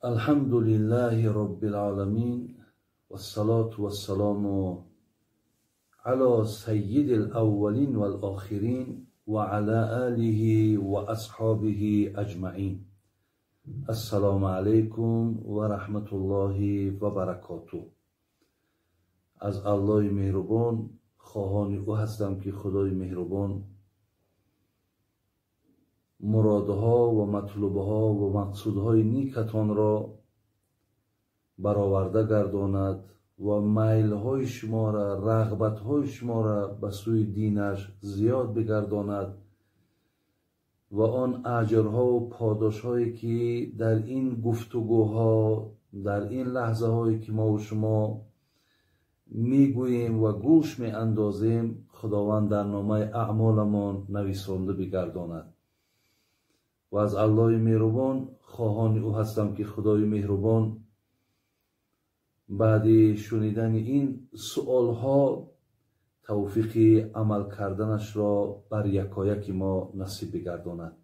الحمد لله رب العالمين والصلاة والسلام على سيد الأولين والآخرين وعلى آله وأصحابه أجمعين. السلام عليكم ورحمة الله وبركاته. از الله مهربان خواهان او هستم که خدای مهربان مرادها و مطلوبها و مقصودهای نیکتان را برآورده گرداند و میلهای شما را، رغبتهای شما را به سوی دینش زیاد بگرداند و آن اجرها و پاداشهایی که در این گفتگوها، در این لحظه هایی که ما و شما میگوییم و گوش میاندازیم، خداوند در نامه اعمالمان نویسنده بگرداند. و از الله مهربان خواهان او هستم که خدای مهربان بعد شنیدن این سؤالها توفیق عمل کردنش را بر یکایک ما نصیب بگرداند.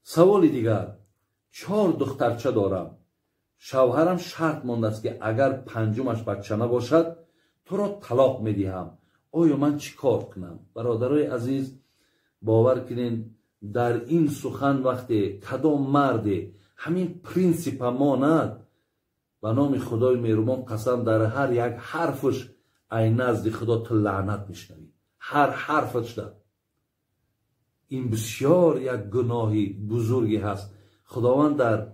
سوال دیگر: 4 دخترچه دارم. شوهرم شرط مانده است که اگر پنجمش بچه نباشد تو را طلاق میدهم. آیا من چی کار کنم؟ برادرای عزیز، باور کنین در این سخن وقتی کدام مرد همین پرینسیپ ماند، به نام خدای مهربان قسم در هر یک حرفش ای نزد خدا تو لعنت میشنوی. هر حرفش ده. این بسیار یک گناهی بزرگی هست. خداوند در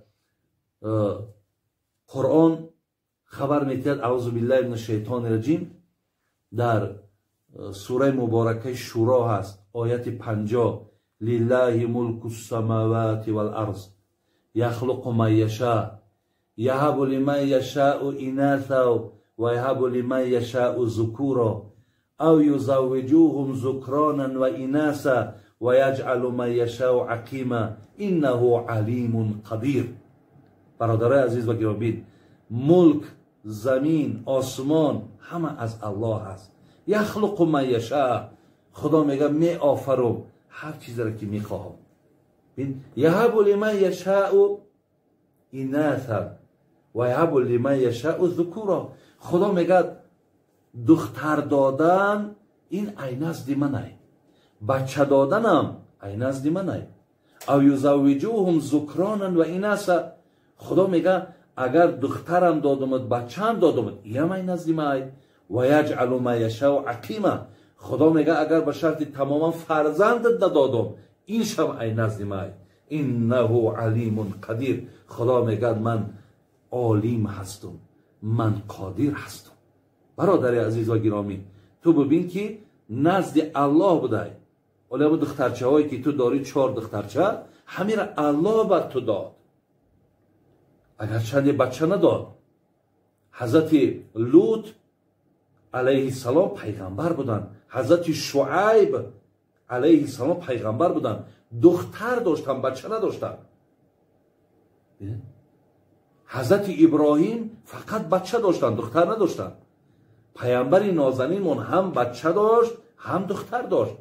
قرآن خبر میدهد، اعوذ بالله من الشیطان الرجیم، در سوره مبارکه شورا هست، آیت 50: لله ملک السماوات والارض یخلق ما یشاء یهب لمن یشاء اناثا و یهب لمن یشاء ذکورا او یزوجوهم ذکرانا و اناثا و یجعل من یشاء عقیما انه علیم قدیر. برادرای عزیز و گرامی، ملک، زمین، آسمان همه از الله هست. یخلق ما یشاء، خدا میگه می آفرم هر چیز را که میخواهم. یهب لمن یشاء اناثا و یهب لمن یشاء ذکورا. خدا میگه دختر دادن این ای نزد منه، بچه دادنم ای نزد منه. او یزوجوهم ذکرانا و اناثا، خدا میگه اگر دخترم دادمت بچه‌ام دادمت اینم ای نزد منه. و یجعل ما یشاء عقیما، خدا میگه اگر به شرط تماما فرزندت ندادم این شم ای نزد من. انه علیم قدیر، خدا میگه من عالم هستم، من قادر هستم. برادر عزیز و گرامی، تو ببین که نزد الله بوده. ولی دخترچه هایی که تو داری 4 دخترچه، همین را الله بر تو داد. اگر چند بچه نداد. حضرت لوط علیه السلام پیغمبر بودن، حضرت شعیب علیه السلام پیغمبر بودن، دختر داشتن، بچه نداشتن. حضرت ابراهیم فقط بچه داشتن، دختر نداشتن. پیامبر نازنینمون هم بچه داشت هم دختر داشت.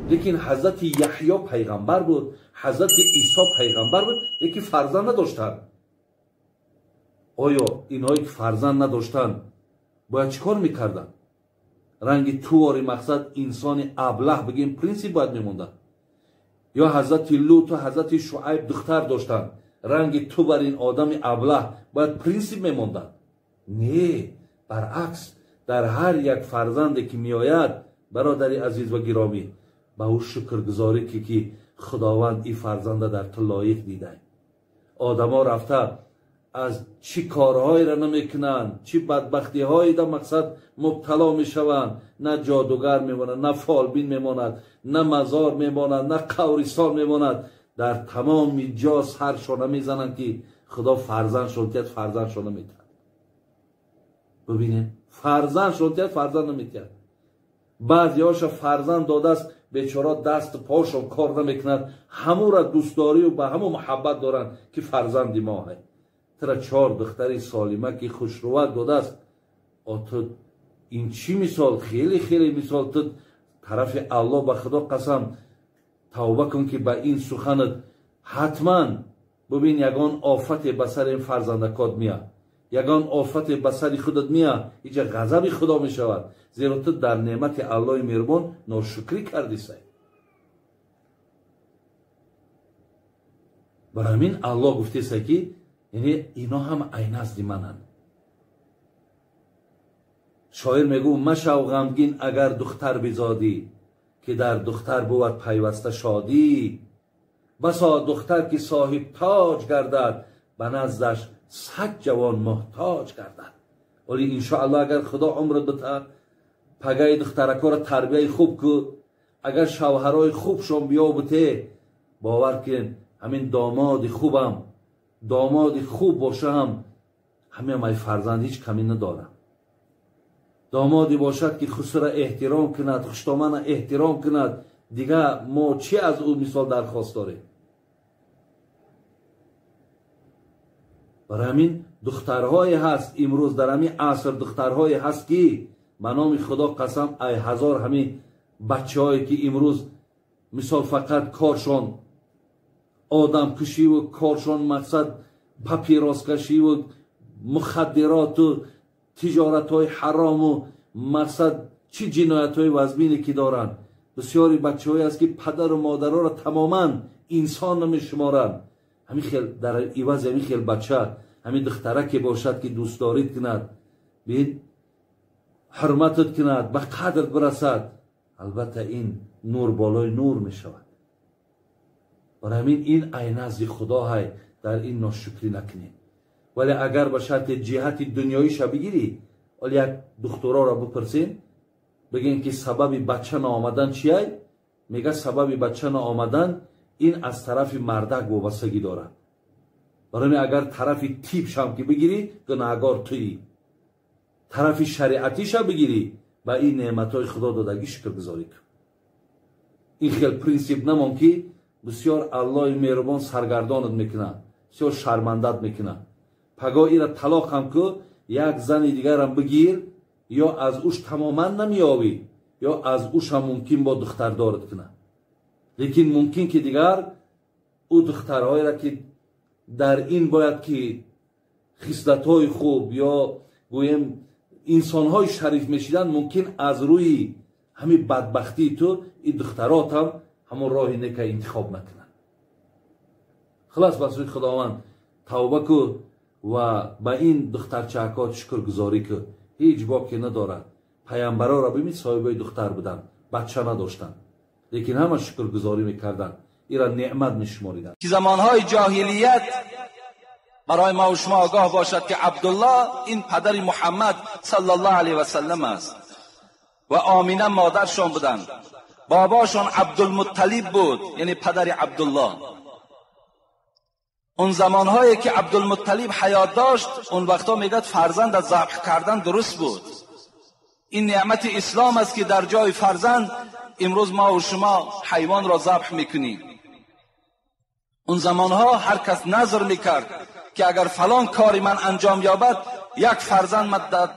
لیکن حضرت یحیی پیغمبر بود، حضرت عیسی پیغمبر بود، لیکن فرزند نداشتن. آیا اینهایی که فرزند نداشتن باید چیکار میکردن؟ رنگ تواری مقصد انسان ابله بگیم پرینسیپ باید میموندن. یا حضرت لوط و حضرت شعیب دختر داشتن، رنگ تو بر این آدم ابله باید پرینسیپ میموندن؟ نه، برعکس. در هر یک فرزندی که میآید، برادری عزیز و گرامی، به او شکرگزاری که خداوند این فرزند در تو لایق دیده. آدما رفته از چی کارهایی را نمیکنن، چی بدبختی هایی در مقصد مبتلا میشوند. نه جادوگر میماند، نه فالبین میماند، نه مزار میماند، نه قبرستان میماند. در تمام جا سرشانه میزنند که خدا فرزند شد، فرزند شد نمیتد. ببینید، فرزند شد، فرزند نمیتد. بعضی هاش فرزند داده است، بیچاره دست پاشون کار نمیکند، همو را دوستداری و به همو محبت دارن که فرزندی ما هست. ترا 4 دختری سالمه که خوشروت داده است. تو این چی مثال؟ خیلی خیلی مثال. تو طرف الله به خدا قسم توبه کن که به این سخنت حتما ببین یگان آفت به سر این فرزندکات میاد، یگان آفت به سر خودت میاد، اینجا غضب خدا میشود، زیرا تو در نعمت الله مهربان ناشکری کردی سی. برای همین الله گفته سی که یعنی اینا هم ای نزد منند. شاعر میگو مشو غمگین اگر دختر بزادی، که در دختر بود پیوسته شادی. بسا دختر که صاحب تاج گردد، به نزدش صد جوان محتاج گردد. ولی انشاءالله اگر خدا عمرت بده، پگه دخترکا را تربیه خوب که، اگر شوهرای خوبشون بیابته، باور کن همین داماد خوبم، داماد خوب باشه هم همه مای فرزند هیچ کمی ندارم. دامادی باشد که خسر احترام کند، خوشتامن احترام کند، دیگه ما چی از او مثال درخواست داریم؟ برای همین دخترهای هست امروز در همین عصر، دخترهای هست که به نام خدا قسم ای هزار همین بچه هایی که امروز مثال فقط کارشان آدم کشی و کارشان مقصد پاپیراس کشی و مخدرات و تجارت های حرام و مقصد چی جنایت های وزبینی که دارن. بسیاری بچه های هست که پدر و مادرها را تماما انسان نمی شمارن. همین خیل در ایواز همین خیل بچه، همین دختره که باشد که دوست دارید کند، بین حرمتت کند، به قدرت برسد، البته این نور بالای نور می شود. برای همین این ای نزد خدا های در این ناشکری نکنید. ولی اگر به شرط جهت دنیاییش بگیری، ولی یک دخترها را بپرسین بگین که سبب بچه نآمدن چیه؟ میگه سبب بچه نآمدن این از طرف مردک وابستگی داره. برای اگر طرف تیپش هم که بگیری گناهگار تویی، طرف شریعتیش هم بگیری با این نعمتهای خدا دادگی شکر گذاری کن. این خیلی پرینسیپ نمان که بسیار الله مهربان سرگردانت میکنه، بسیار شرمندت میکنه. پگاه ای را طلاق هم که یک زن دیگر هم بگیر، یا از اوش تماما نمیاوی یا از اوش هم ممکن با دختر دارد کنه. لیکن ممکن که دیگر او دخترهایی را که در این باید که خصلت‌های خوب یا گویم انسان‌های شریف میشیدن، ممکن از روی همین بدبختی تو این دخترات هم همون راه نیک انتخاب نکنن. خلاص بس روی خداوند توبه کو و با این دخترچه‌ها شکر گزاری که هیچ باکی ندارد. پیامبرا را ببین صاحبای دختر بودن، بچه نداشتن، لیکن همه شکر گزاری میکردن، این را نعمت میشماریدن. که زمانهای جاهلیت برای ما و شما آگاه باشد که عبدالله این پدر محمد صلی الله علیه و سلم است و آمینه مادرشان بودند. باباشان عبدالمطلب بود، یعنی پدر عبدالله. اون زمانهایی که عبدالمطلب حیات داشت، اون وقتا میگد فرزند از ذبح کردن درست بود. این نعمت اسلام است که در جای فرزند امروز ما و شما حیوان را ذبح میکنیم. اون زمانها هر کس نظر میکرد که اگر فلان کاری من انجام یابد، یک فرزند مدد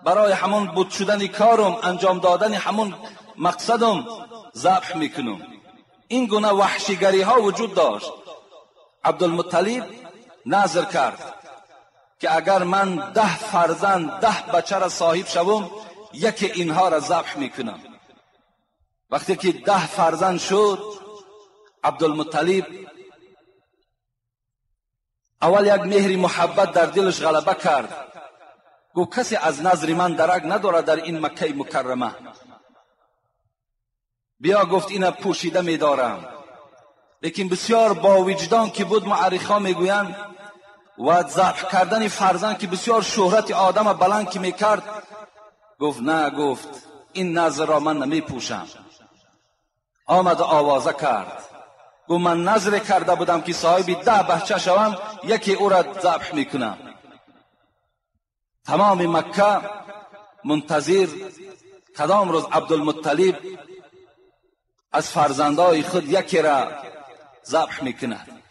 برای همون بود شدن کارم، انجام دادن همون مقصدم ذبح میکنم. این گونه وحشیگری ها وجود داشت. عبدالمطلب نظر کرد که اگر من 10 فرزند 10 بچه را صاحب شوم، یکی اینها را ذبح میکنم. وقتی که 10 فرزند شد، عبدالمطلب اول یک مهر محبت در دلش غلبه کرد. گفت کسی از نظر من درک نداره در این مکه مکرمه. بیا گفت اینا پوشیده میدارم. لیکن بسیار با وجدان که بود، معرخا میگویند و ذبح کردن فرزند که بسیار شهرت آدم بلند که میکرد، گفت نه، گفت این نظر را من نمیپوشم. آمد آوازه کرد، گفت من نظر کرده بودم که صاحب 10 بچه شوم، یکی او را ذبح میکنم. تمام مکه منتظر کدام روز عبدالمطلب از فرزندای خود یکی را ذبح میکند.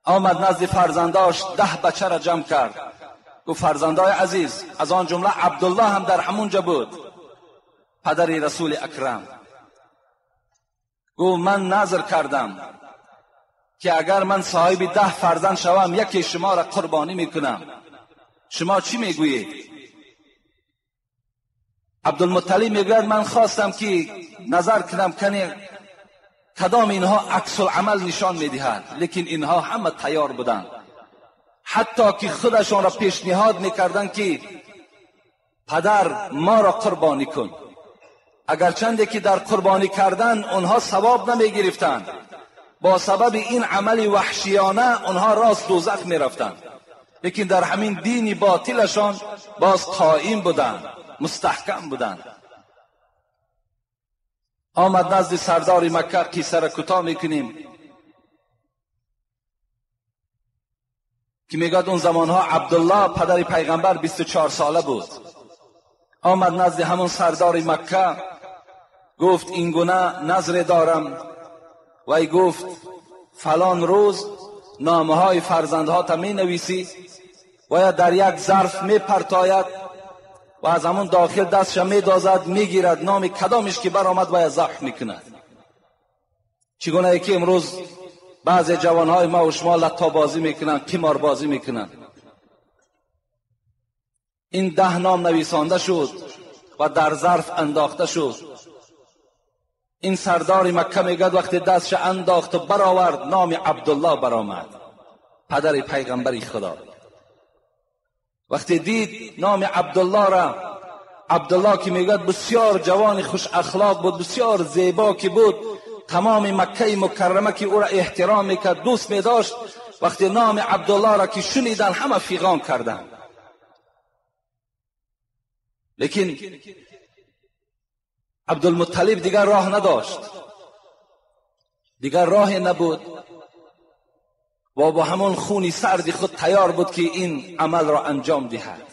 آمد نزد فرزنداش 10 بچه را جمع کرد. گفت فرزندای عزیز، از آن جمله عبدالله هم در همونجا بود، پدر رسول اکرم. گفت من نظر کردم که اگر من صاحب 10 فرزند شوم یکی شما را قربانی میکنم. شما چی میگویید؟ عبدالمطلب میگوید من خواستم که نظر کنم کنی کدام اینها عکس العمل نشان میدهد، لیکن اینها همه تیار بودند، حتی که خودشان را پیشنهاد میکردند که پدر ما را قربانی کن. اگرچند که در قربانی کردن اونها ثواب نمیگرفتند، با سبب این عمل وحشیانه اونها راست دوزخ میرفتند، لیکن در همین دین باطلشان باز قائم بودند، مستحکم بودند. آمد نزد سردار مکه، قصه را کوتاه میکنیم که میگوید اون زمانها عبدالله پدر پیغمبر 24 ساله بود. آمد نزد همون سردار مکه، گفت این گونه نظر دارم. وی گفت فلان روز نامه های فرزندها تا می نویسی و در یک ظرف می پرتاید و از همون داخل دستش می دازد، می گیرد، نام کدامش که برآمد و ذبح می کند. چگونه ای که امروز بعضی جوانهای ما و شما لتا بازی میکنن، قمار بازی میکنن. این 10 نام نویسانده شد و در ظرف انداخته شد. این سردار مکه میگد وقتی دستش انداخت و برآورد، نام عبدالله برآمد، پدر پیغمبر خدا. وقتی دید نام عبدالله را، عبدالله که میگد بسیار جوان خوش اخلاق بود، بسیار زیبا که بود، تمام مکه مکرمه که او را احترام میکرد، دوست میداشت، وقتی نام عبدالله را که شنیدن همه فیغان کردند. لیکن عبدالمطلب دیگر راه نداشت، دیگر راهی نبود و با همون خونی سرد خود تیار بود که این عمل را انجام دهد.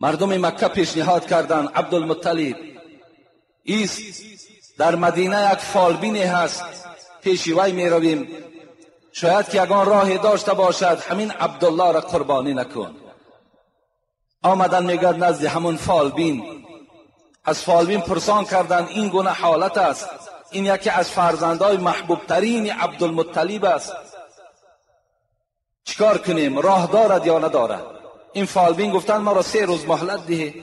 مردم مکه پیشنهاد کردند عبدالمطلب ایست، در مدینه یک فالبینی هست، پیش وی می رویم، شاید که یگان راهی داشته باشد، همین عبدالله را قربانی نکن. آمدن میگد نزد همون فالبین، از فالبین پرسان کردند این گونه حالت است، این یکی از فرزندای محبوب ترین عبدالمطلب است، چیکار کنیم؟ راه دارد یا ندارد؟ این فالبین گفتند ما را 3 روز مهلت ده.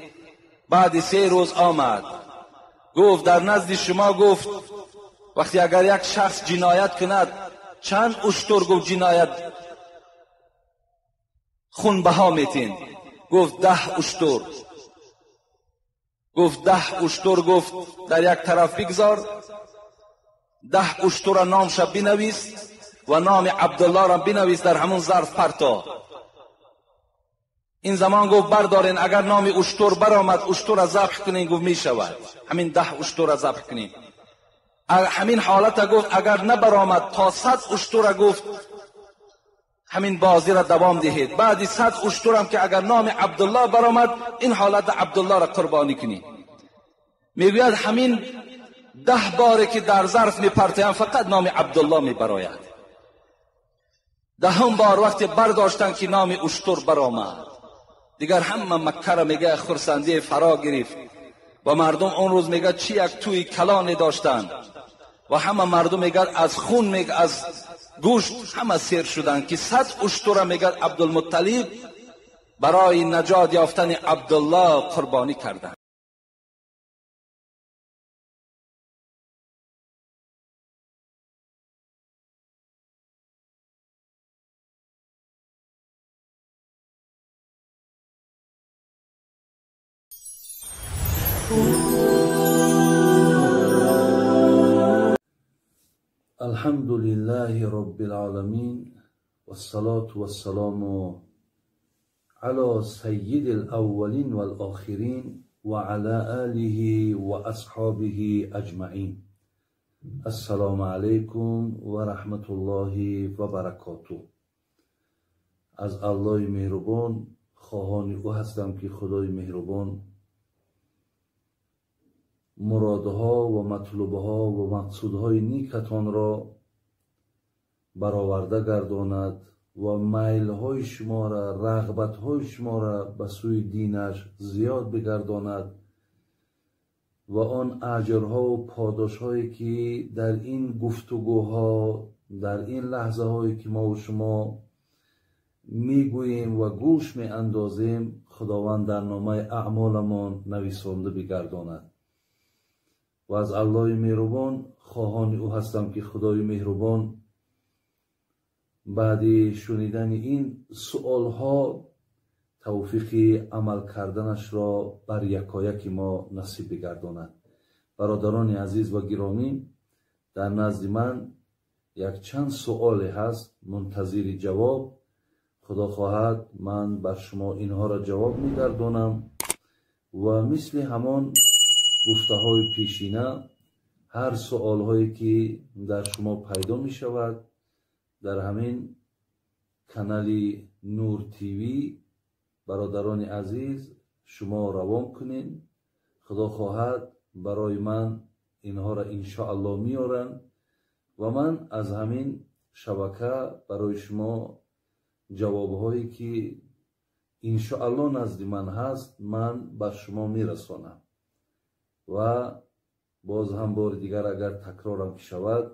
بعد 3 روز آمد، گفت در نزد شما، گفت وقتی اگر یک شخص جنایت کند چند اشتر گفت جنایت خون بها میتین؟ گفت 10 اشتر. گفت 10 اشتر، گفت در یک طرف بگذار، 10 اشتر را نامش بنویس و نام عبدالله را بنویس در همون ظرف پرتا. این زمان گفت بردارین، اگر نام اشتر برآمد اشتر را ذبح کنین. گفت می شود، همین 10 اشتر را ذبح کنین. همین حالت گفت اگر نبرآمد تا 100 اشتر را، گفت همین بازی را دوام دهید. بعد 100 اشتر هم که اگر نام عبدالله برآمد، این حالت عبدالله را قربانی کنید. میگوید همین 10 باره که در ظرف میپرتیم فقط نام عبدالله میبراید. 10 بار وقتی برداشتن که نام اشتر برآمد، دیگر همه مکه را میگه خرسندی فرا گرفت و مردم اون روز میگه چی یک توی کلانی داشتن و همه مردم میگه از خون، میگه از گوشت همه سیر شدن که 100 اشتر میگه عبدالمطلب برای نجات یافتن عبدالله قربانی کردن. الحمد لله رب العالمين والصلاة والسلام على سيد الأولين والآخرين وعلى آله وأصحابه أجمعين. السلام عليكم ورحمة الله وبركاته. از الله مهربان خواهان او هستم که خدای مهربان مرادها و مطلوبها و مقصودهای نیکتان را برآورده گرداند و میلهای شما را، رغبتهای شما را به سوی دینش زیاد بگرداند و آن اجرها و پاداشهایی که در این گفتگوها، در این لحظه هایی که ما و شما میگوییم و گوش میاندازیم، خداوند در نامه اعمالمان نویسنده بگرداند. و از الله مهربان خواهان او هستم که خدای مهربان بعد شنیدن این سؤال ها توفیق عمل کردنش را بر یکایک ما نصیب بگرداند. برادران عزیز و گرامی، در نزد من یک چند سؤال هست منتظر جواب. خدا خواهد من بر شما اینها را جواب میگردانم و مثل همان گفته های پیشینه هر سؤال هایی که در شما پیدا می شود در همین کانال نور تیوی برادران عزیز شما روان کنین. خدا خواهد برای من اینها را انشاءالله میارن و من از همین شبکه برای شما جوابهایی که انشاءالله نزد من هست من بر شما میرسانم. و باز هم بار دیگر اگر تکرارم که شود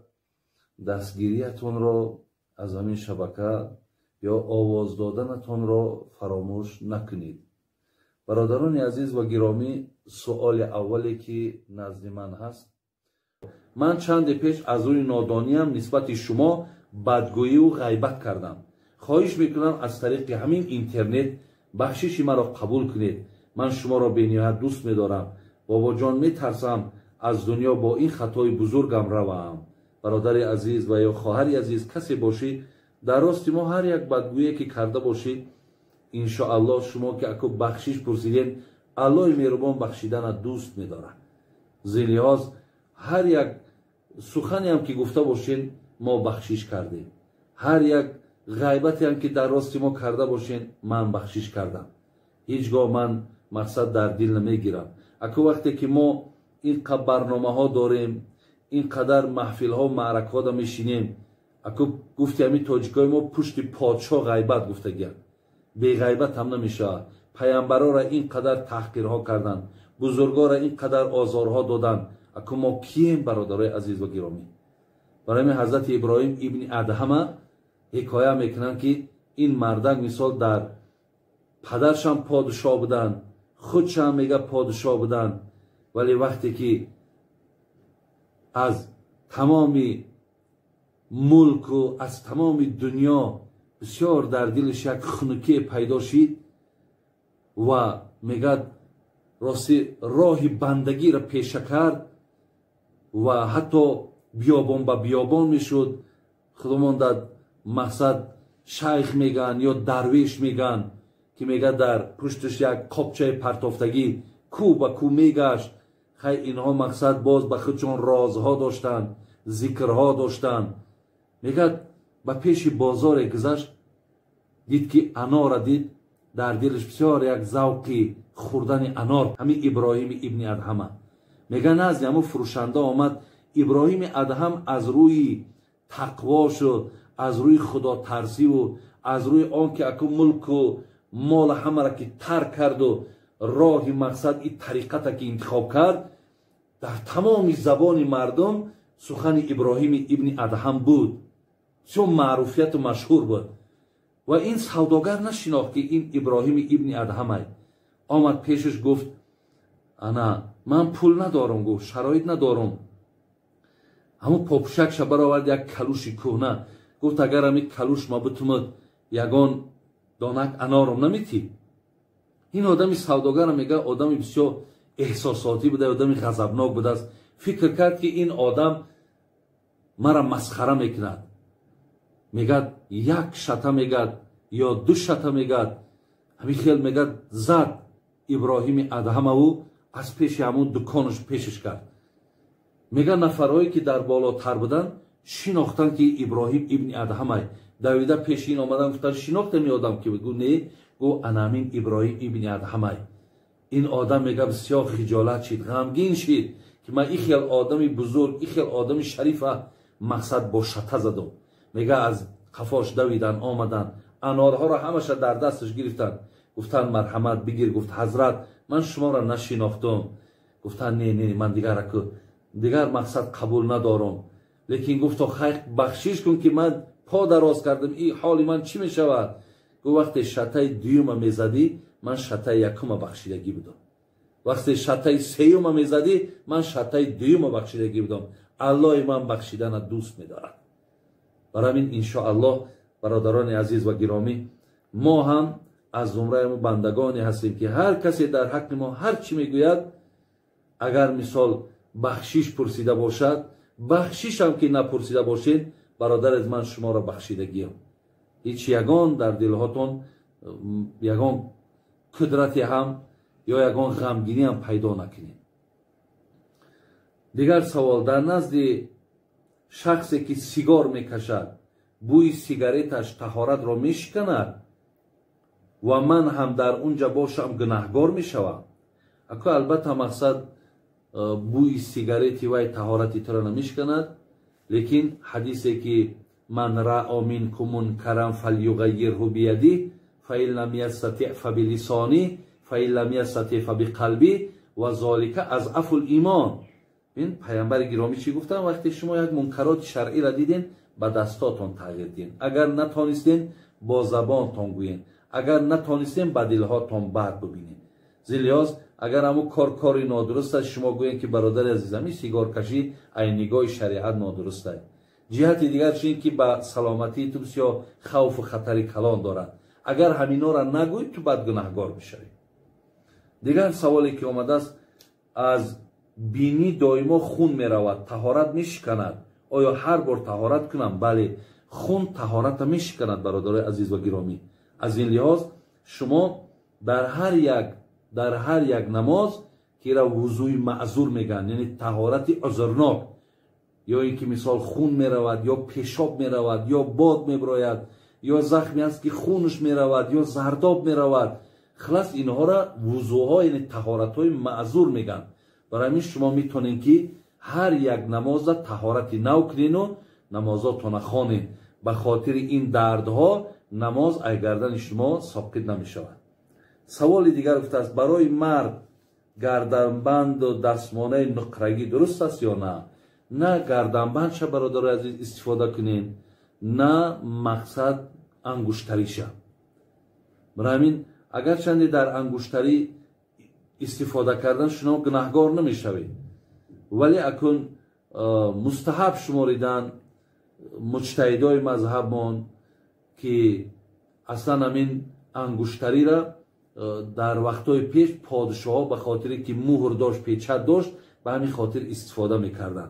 دستگیریتون را از همین شبکه یا آواز دادنتون را فراموش نکنید. برادران عزیز و گرامی، سؤال اولی که نزد من هست، من چند پیش از روی نادانیم نسبت شما بدگویی و غیبت کردم. خواهش میکنم از طریق همین اینترنت بخشش مرا قبول کنید. من شما را بینهایت دوست میدارم. بابا جان میترسم از دنیا با این خطای بزرگم روم. برادر عزیز و یا خواهر عزیز کسی باشید در راست ما هر یک بدگویی که کرده باشید انشاءالله شما که اکو بخشش پرسیدین الله مهربان بخشیدن دوست میداره. زلیاز هر یک سخنی هم که گفته باشین ما بخشش کردیم. هر یک غیبتی هم که در راست ما کرده باشین من بخشش کردم. هیچگاه من مقصد در دل نمیگیرم. اکو وقتی که ما این قدر برنامه ها داریم، این قدر محفل ها و معرکه ها میشینیم، اکو گفتی همین تاجیکای ما پشت پادشاه غیبت گفته گرد، بی غیبت هم نمیشه. پیامبرا را این قدر تحقیرها کردن، بزرگا را این قدر آزارها دادن. اکو ما کیم برادرای عزیز و گرامی؟ برای حضرت ابراهیم ابن ادهم حکایه میکنن که این مردک مثال در پدرش هم پادشاه بودن، خودش هم میگه پادشاه بودن، ولی وقتی که از تمامی ملک و از تمام دنیا بسیار در دلش یک خنکی پیدا شد و میگه راستی راه بندگی را پیشه کرد و حتی بیابان به بیابان میشد. خودمان در مقصد شیخ میگن یا درویش میگن که میگه در پشتش یک قابچه پرتافتگی کو به کو میگشت. خیلی اینها مقصد باز به خودشون رازها داشتن، ذکرها داشتن. میگه به پیش بازار گذشت، دید که انار دید، در دلش بسیار یک ذوقی خوردن انار. همین ابراهیم ابن ادهم میگه نزد همون فروشنده آمد. ابراهیم ادهم از روی تقواش و از روی خدا ترسی و از روی آن که اکو ملک و مال همه را که ترک کرد و راه مقصد این طریقت که انتخاب کرد، در تمام زبان مردم سخن ابراهیم ابن ادهم بود، چون معروفیت و مشهور بود. و این سوداگر نشناخت که این ابراهیم ابن ادهم آمد پیشش گفت انا من پول ندارم، گفت شرایط ندارم. همون پاپوشکش برآورد یک کلوش کهنه، گفت اگر همین کلوش ما بتومد یگان دانک انارم نمیتی. این آدمی سوداگر میگه آدمی بسیار احساساتی بوده، آدمی غضبناک بوده است. فکر کرد که این آدم مرا مسخره میکند. میگه یک شته میگه یا دو شته میگه. همین خیل میگه زد ابراهیم ادهم او از پیش همون دکانش پیشش کرد. میگه نفرهایی که در بالاتر بودن شناختن که ابراهیم ابن ادهم دویده پیش این آمدن، گفتن شناخته می آدم که بگو نه، گو انا همین ابراهیم ابن ادهم. این آدم میگه بسیار خجالت شد، غمگین شد که من این خیل آدمی بزرگ، این خیل آدمی شریف مقصد با شته زدم. میگه از قفاش دویدن آمدن، انارها را همش در دستش گرفتن، گفتن مرحمت بگیر. گفت حضرت من شما را نشناختم. گفتن نه نه من دیگر مقصد قبول ندارم. لیکن گفت تو خیر بخشش کن که من پا دراز کردم این حال من چی می شود؟ گفت وقتی شتای دوم میزدی من شتای یکم بخشیدگی بودم، وقتی شتای سیوم میزدی من شتای دوم بخشیدگی بودم. الله من بخشیدن دوست می‌دارد. برای این انشاءالله برادران عزیز و گرامی ما هم از زمره بندگانی هستیم که هر کسی در حق ما هر چی میگوید اگر مثال بخشش پرسیده باشد، بخشش هم که نپرسیده باشید برادر از من شما را بخشیدگیم. هیچ یگان در دلهاتون یگان قدرتی هم یا یگان غمگینی هم پیدا نکنید. دیگر سوال، در نزد شخصی که سیگار میکشد بوی سیگارتش طهارت را میشکند و من هم در اونجا باشم گناهگار میشوم؟ اکو البته مقصد بوی سیگارتی وای طهارتی تر نمیشکند، لیکن حدیثی که من رأى منکم منکرا فلیغیره بیدی فإن لم یستطع فبلسانه فإن لم یستطع فبقلبه و ذلک اضعف الایمان. این پیامبر گرامی چی گفتن؟ وقتی شما یک منکرات شرعی را دیدین با دستاتون تغییر دین، اگر نتونستین با زبانتون گوین، اگر نتونستین با دلهاتون بعد ببینین. زلیاز اگر همو کاری نادرست است شما گوین که برادر عزیزم سیگار کشی ای نگاه شریعت نادرست است. جهت دیگر چین که با سلامتی تو بسیار خوف و خطری کلان دارد. اگر همینا را نگوید تو بعد گناهگار میشوی. دیگر سوالی که آمده است، از بینی دائما خون می رود طهارت میشکند، آیا هر بار طهارت کنم؟ بله، خون طهارت میشکند برادر عزیز و گرامی. از این لحاظ شما در هر یک نماز که را وضوی معذور میگن، یعنی طهارت عذرناک، یا اینکه مثال خون می رود یا پیشاب می رود یا باد می براید یا زخمی است که خونش می رود یا زرداب می رود، خلاص اینها را وضوها یعنی طهارت های معذور میگن. برای همین شما میتونین که هر یک نماز را طهارت نو کنین و نمازاتون خوانین. به خاطر این دردها نماز ای گردن شما ساقط نمیشود. سوال دیگر گفته است، برای مرد گردنبند و دستمانه نقرگی درست است یا نه؟ نه گردنبند شه برادر عزیز استفاده کنین، نه مقصد انگشتری شه. برای همین اگر چندی در انگشتری استفاده کردن شما گناهگار نمیشوید، ولی اکن مستحب شماریدن مجتهدای مذهبمان که اصلا همین انگشتری را در وقتهای پیش پادشاه ها به خاطری که مهر داشت پیچت داشت به همین خاطر استفاده میکردن.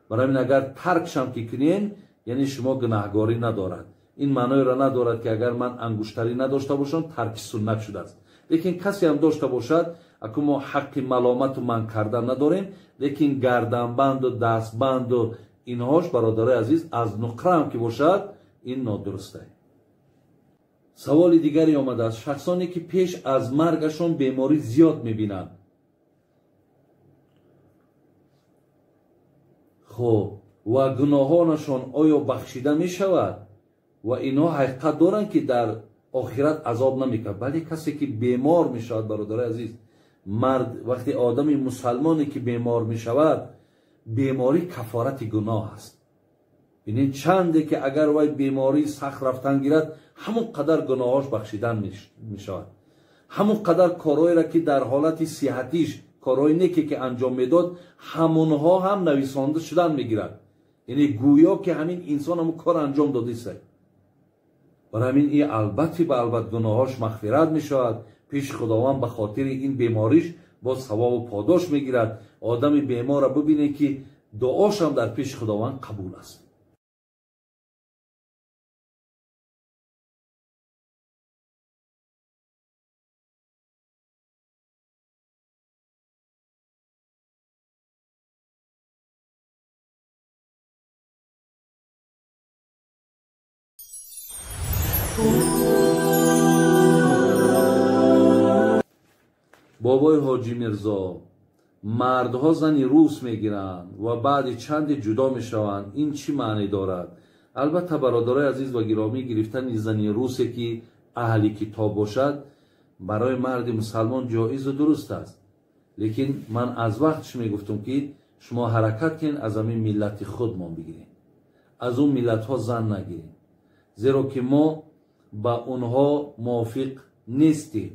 برای همین اگر ترکش هم که کنین یعنی شما گناهگاری ندارد. این معنی را ندارد که اگر من انگشتری نداشته باشم ترک سنت شده است. لیکن کسی هم داشته باشد اکنون ما حق ملامت و من کردن نداریم، لیکن گردنبند و دستبند و اینهاش برادر عزیز از نقره هم که باشد این نادرسته. سوال دیگری آمده است، شخصانی که پیش از مرگشون بیماری زیاد میبینند، خب و گناهانشون آیا بخشیده میشود و اینها حقیقت دارن که در آخرت عذاب نمیکنه؟ بله، کسی که بیمار میشود برادر عزیز، مرد وقتی آدمی مسلمانی که بیمار میشود، بیماری کفارت گناه است. یعنی چنده که اگر وای بیماری سخت رفتن گیرد همون قدر گناهاش بخشیدن میشود، همون قدر کارهایی را که در حالت صحتیش کارهای نیکی که انجام میداد همونها هم نویسانده شدن میگیرد. یعنی گویا که همین انسان همون کار انجام داده است. برای همین این البته به البته گناهاش مغفرت میشود پیش خداوند. به خاطر این بیماریش با ثواب و پاداش میگیرد. آدم بیمار را ببینه که دعاش هم در پیش خداوند قبول است. بابای حاجی میرزا، مردها زنی روس میگیرند و بعد چند جدا میشوند، این چی معنی دارد؟ البته برادرای عزیز و گرامی، گرفتن زنی روسی که اهل کتاب باشد برای مرد مسلمان جایز و درست است، لیکن من از وقتش میگفتم که شما حرکت کن، از همین ملت خودمان بگیریم، از اون ملت ها زن نگیریم، زیرا که ما با اونها موافق نیستیم.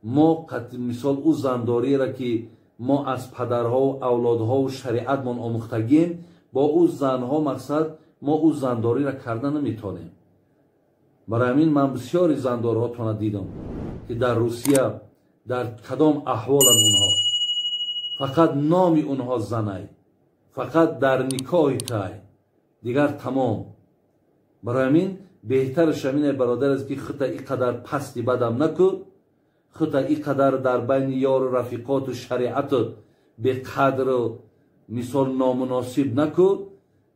ما مثال او زنداری را که ما از پدرها و اولادها و شریعتمان آموختگیم، با او زنها مقصد ما او زنداری را کردن نمیتونیم. برای همین من بسیاری زندارها تونه دیدم که در روسیه در کدام احوال اونها فقط نام اونها زنای، فقط در نکاح تای، دیگر تمام. برای همین بهترش همینه برادر است که خطا اینقدر پستی بدم نکو، خطا اینقدر در بین یار و رفیقات و شریعت به قدر و مثال نامناسب نکو،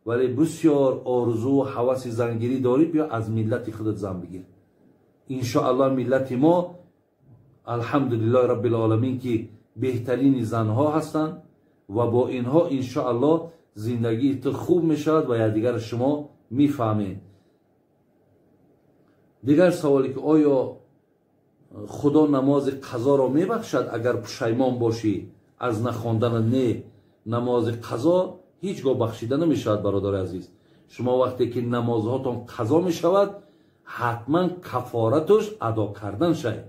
ولی بسیار آرزو و حواس زنگیری داری، بیا از ملت خودت زن بگیر. انشاءالله ملت ما الحمدلله رب العالمین که بهترین زنها هستند و با اینها انشاءالله زندگی تو خوب میشود و یکدیگر شما میفهمید. دیگر سوالی که آیا خدا نماز قضا را میبخشد اگر پشیمان باشی از نخواندن نماز قضا؟ هیچگاه بخشیده نمیشود برادر عزیز. شما وقتی که نمازهاتون قضا میشود حتما کفارتش ادا کردن شد.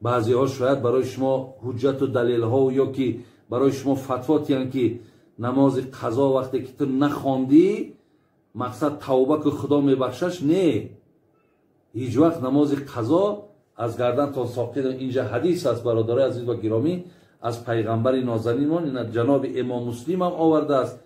بعضی ها شاید برای شما حجت و دلیل ها و یا که برای شما فتوا تیان که نماز قضا وقتی که تو نخواندی مقصد توبه که خدا میبخشش. نه، هیچ وقت نماز قضا از گردن تا ساقط. اینجا حدیث است برادر عزیز و گرامی از پیغمبر نازنینمان، این جناب امام مسلم هم آورده است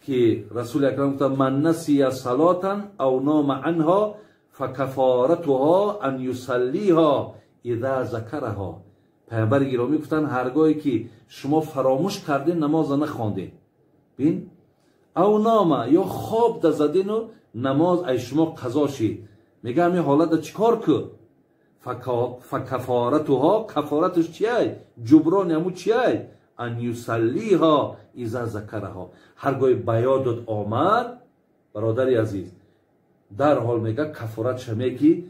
که رسول اکرم گفت من نسی صلاتا او نام عنها فکفارتها ان یصلیها اذا ذکرها. پیغمبر گرامی گفتن هرگاهی که شما فراموش کردین نماز نخواندین، بین او نام یا خواب ده زدین و نماز ای شما قضا شید، میگه همین حالت چیکار که فکفارتها، کفارتش چیه؟ جبران همو چیه؟ ان یصلیها اذا ذکرها. هرگاه بیادت آمد برادری عزیز در حال میگه کفارت شمیه که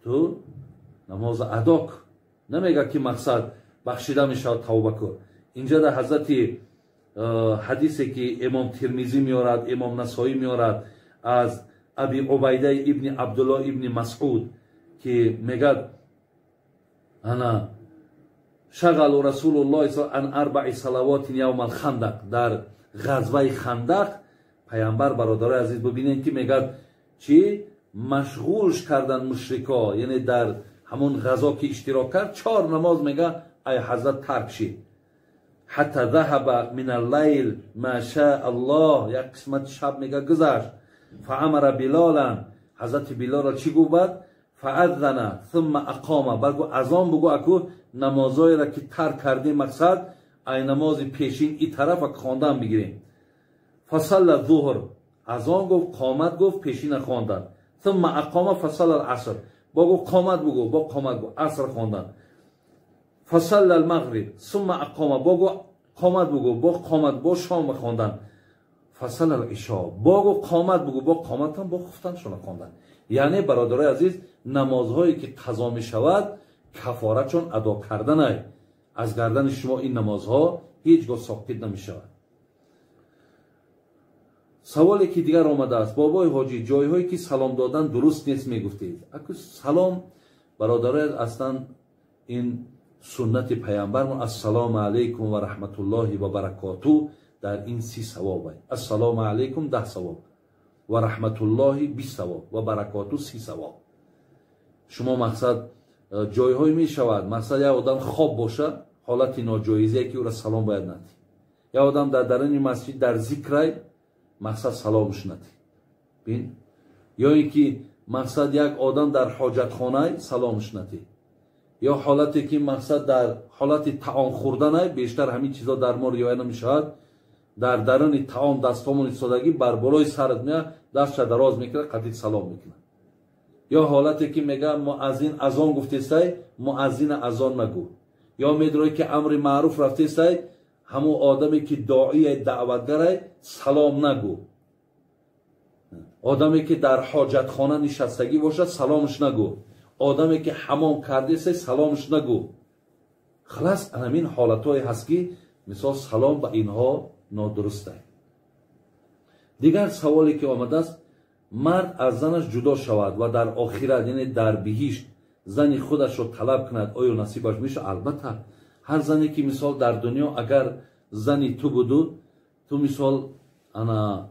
تو نماز ادا کن، نمیگه که مقصد بخشیده میشه توبه کن. اینجا در حضرت حدیثی که امام ترمذی میارد، امام نسائی میارد از ابی عبیده ابن عبدالله ابن مسعود که میگه انا شغل رسول الله صلی الله عن 4 صلوات یوم الخندق. در غزوه خندق پیامبر برادر عزیز ببینید که میگه چی مشغولش کردن مشرکا، یعنی در همون غزا که اشتراک کرد 4 نماز میگه ای حضرت ترک شید. حتی ذهب من اللیل ما شاء الله، یک قسمت شب میگه گذشت. فامر بلالا، حضرت بلال را چی گفت؟ فاذن ثم اقام، بلکه اذان بگو اكو نمازایی را که ترک کردیم مقصد ای نماز پیشین این طرف خواندن بگیریم. فصل الظهر، اذان گفت، قامت گفت، پیشین خواندن. ثم اقام فصل العصر، بگو قامت بگو، با قامت بگو، عصر خواندن. فصل المغرب ثم اقام، بگو قامت بگو، با قامت با شام خواندن. فصل العشاء، بگو قامت بگو، با قامت هم با خفتن شون خواندن. یعنی برادرای عزیز نمازهایی که قضا می شود کفارت چون ادا کردن ای. از گردن شما این نمازها هیچگاه ساقط نمی شود. سوالی که دیگر آمده است، بابای حاجی جایهایی که سلام دادن درست نیست میگفتید. اگه سلام برادرای اصلا این سنت پیامبر، السلام علیکم و رحمت الله و برکاته، در این 30 ثواب است. السلام علیکم 10 ثواب و رحمت الله 20 ثواب و برکاته 30 ثواب. شما مقصد جایهایی می شود مقصد یا آدم خواب باشه، حالت ناجایزی که او را سلام باید ندی. یا آدم در درون مسجد در ذکر مقصد سلامش ندی. بین یا اینکه مقصد یک آدم در حاجت خانه سلامش ندی. یا حالتی که مقصد در حالت طعام خوردن بیشتر همین چیزا در ما رعایت نمیشود. در درون طعام دستامون ایستادگی بر بالای سرت میاد، دستش دراز میکنه، قطعی سلام میکنه. یا حالتی که میگه مؤذن اذان گفته مؤذن اذان نگو. یا میدونی که امر معروف رفته همون آدمی که داعی دعوتگر سلام نگو. آدمی که در حاجت خانه نشستگی باشه سلامش نگو. آدمی که حمام کرده سلامش نگو. خلاص همین حالت‌های هست که مثال سلام به اینها نادرست است. دیگر سوالی که آمده است، مرد از زنش جدا شود و در آخرت یعنی در بهشت زنی خودش رو طلب کند، آیا نصیبش میشه؟ البته هر زنی که مثال در دنیا اگر زنی تو بودو، تو مثال انا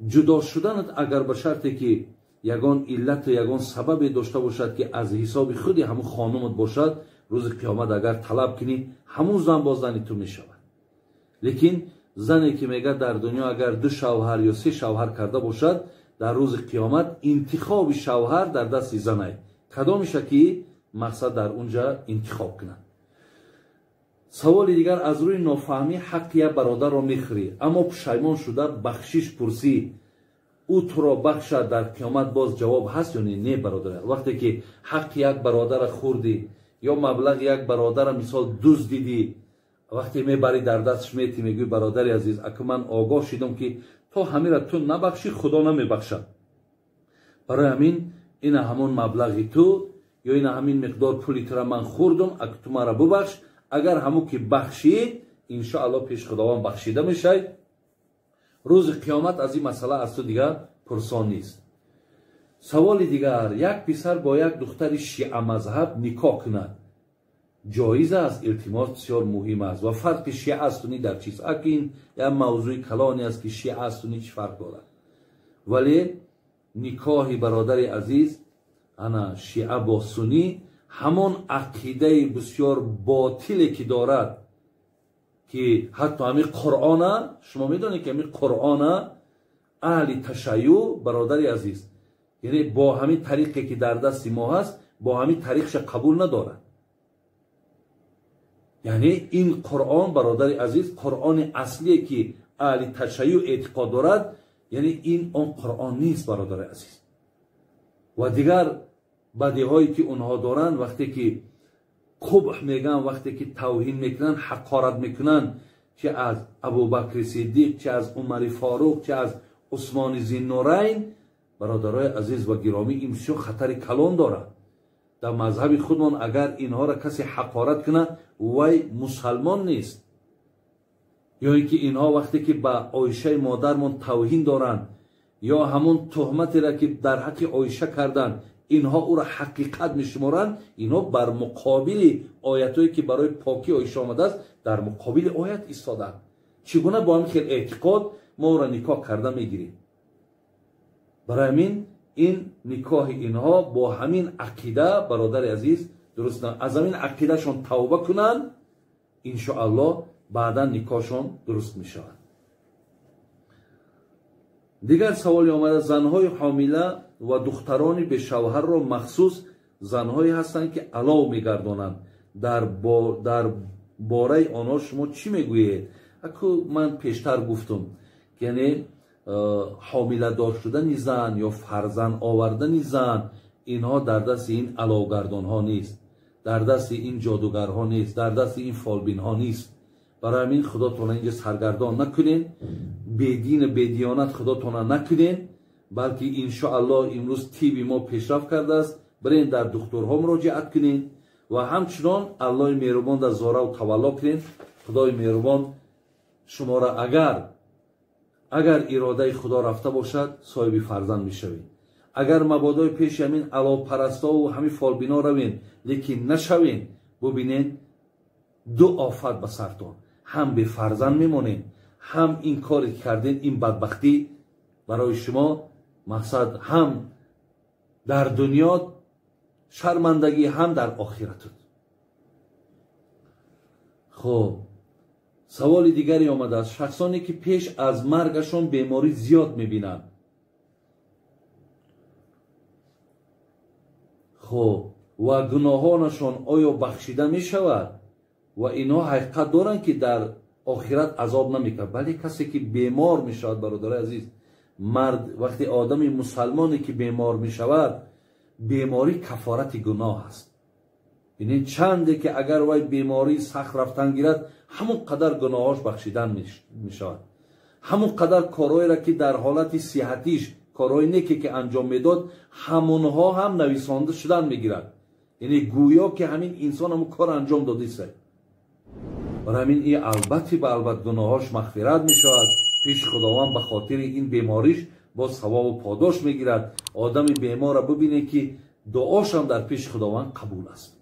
جدا شدنت اگر به شرطی که یگان علت و یگان سبب داشته باشد که از حساب خودی همون خانمت باشد، روز قیامت اگر طلب کنی همون زن با زنی تو می شود. لیکن زنی که میگه در دنیا اگر 2 شوهر یا 3 شوهر کرده باشد، در روز قیامت انتخاب شوهر در دست زن است. کدامشه که مقصد در اونجا انتخاب کنند. سوال دیگر، از روی نافهمی حق یک برادر را میخوری اما پشیمان شده بخشش پرسی، او تو را بخشد، در قیامت باز جواب هست یا نه برادر؟ وقتی که حق یک برادر خوردی یا مبلغ یک برادر مثال دزدیدی، وقتی میبری در دستش میتی میگوی برادر عزیز اگه من آگاه شدم که تو همین را تو نبخشی، خدا نمیبخشد، برای همین این همون مبلغی تو یا این همین مقدار پولی تو را من خوردم، اگه تو مرا ببخش، اگر همون که بخشید انشاءالله پیش خداوند بخشیده میشه. روز قیامت از این مسئله از تو دیگر پرسان نیست. سوال دیگر، یک پسر با یک دختر شیعه مذهب نکاح کند جایز است؟ التماس بسیار مهم است و فرق شیعه و سنی در چیست؟ اگه یک موضوع کلانی است که شیعه و سنی چه فرق دارد، ولی نکاح برادر عزیز انا شیعه با سنی همون عقیده بسیار باطلی که دارد که حتی همین قرآن، شما میدونید که همین قرآن اهل تشیع برادر عزیز یعنی با همین طریقی که در دست ما هست با همین طریقش قبول ندارد. یعنی این قرآن برادر عزیز قرآن اصلی که اهل تشیع اعتقاد دارد، یعنی این اون قرآن نیست برادر عزیز. و دیگر بدی هایی که اونها دارن، وقتی که قبح میگن، وقتی که توهین میکنن، حقارت میکنن، چه از ابوبکر صدیق، چه از عمر فاروق، چه از عثمان ذوالنورین، برادرای عزیز و گرامی این بسیار خطر کلان دارد. در مذهب خودمان اگر اینها را کسی حقارت کنه وی مسلمان نیست، یا اینکه اینها وقتی که به عایشه مادرمان توهین دارند یا همون تهمتی را که در حق عایشه کردند اینها او را حقیقت میشمارند، اینها بر مقابل آیتایی که برای پاکی عایشه آمده است در مقابل آیت ایستادند. چگونه با همین خیلی اعتقاد ما او را نکاح کرده میگیریم؟ برای همین این نکاح اینها با همین عقیده برادر عزیز درست نه. از همین عقیده شون توبه کنن انشاءالله بعدا نکاحشون درست می شود. دیگر سوالی آمده، زنهای حامله و دخترانی به شوهر را مخصوص زنهایی هستند که علاو می گردانند، در باره آنها شما چی می گویید؟ اکو من پیشتر گفتم یعنی حامله دار شدن زن یا فرزند آوردن زن اینها در دست این علاوگردان ها نیست، در دست این جادوگرها نیست، در دست این فالبین ها نیست. برای همین خداتون اینجا سرگردان نکنین، بدین بدیانت خداتون نکنین، بلکه انشاءالله امروز تیبی ما پیشرفت کرده است، برین در دکترها مراجعت کنین و همچنان الله مهربان در زاره و تولا کنین. خدای مهربان شما را اگر اراده خدا رفته باشد صاحب فرزند میشوید. اگر مبادای پیش همین علاوه پرستا و همین فالبینا روین لیکن نشوین، ببینین دو آفت به سرتون، هم به فرزند میمونین، هم این کاری کردین این بدبختی برای شما مقصد هم در دنیا شرمندگی هم در آخرت. خب سوال دیگری آمده است، شخصانی که پیش از مرگشون بیماری زیاد میبینن، خب و گناهانشون آیا بخشیده میشود؟ و اینا حقیقت دارن که در آخرت عذاب نمیکنه. ولی کسی که بیمار میشود برادر عزیز، مرد وقتی آدمی مسلمانی که بیمار میشود، بیماری کفارت گناه است. یعنی چنده که اگر وای بیماری سخت رفتن گیرد همون قدر گناهاش بخشیدن میشود، همون قدر کارهایی را که در حالت صحتیش کارهای نیکی که انجام میداد همونها هم نویسانده شدن میگیرد. یعنی گویا که همین انسان هم کار انجام داده سه. برای همین این البته به البته گناهاش مغفرت می شود پیش خداوند، به خاطر این بیماریش باز ثواب و پاداش می گیرد. آدم بیمار را ببینه که دعاش هم در پیش خداوند قبول است.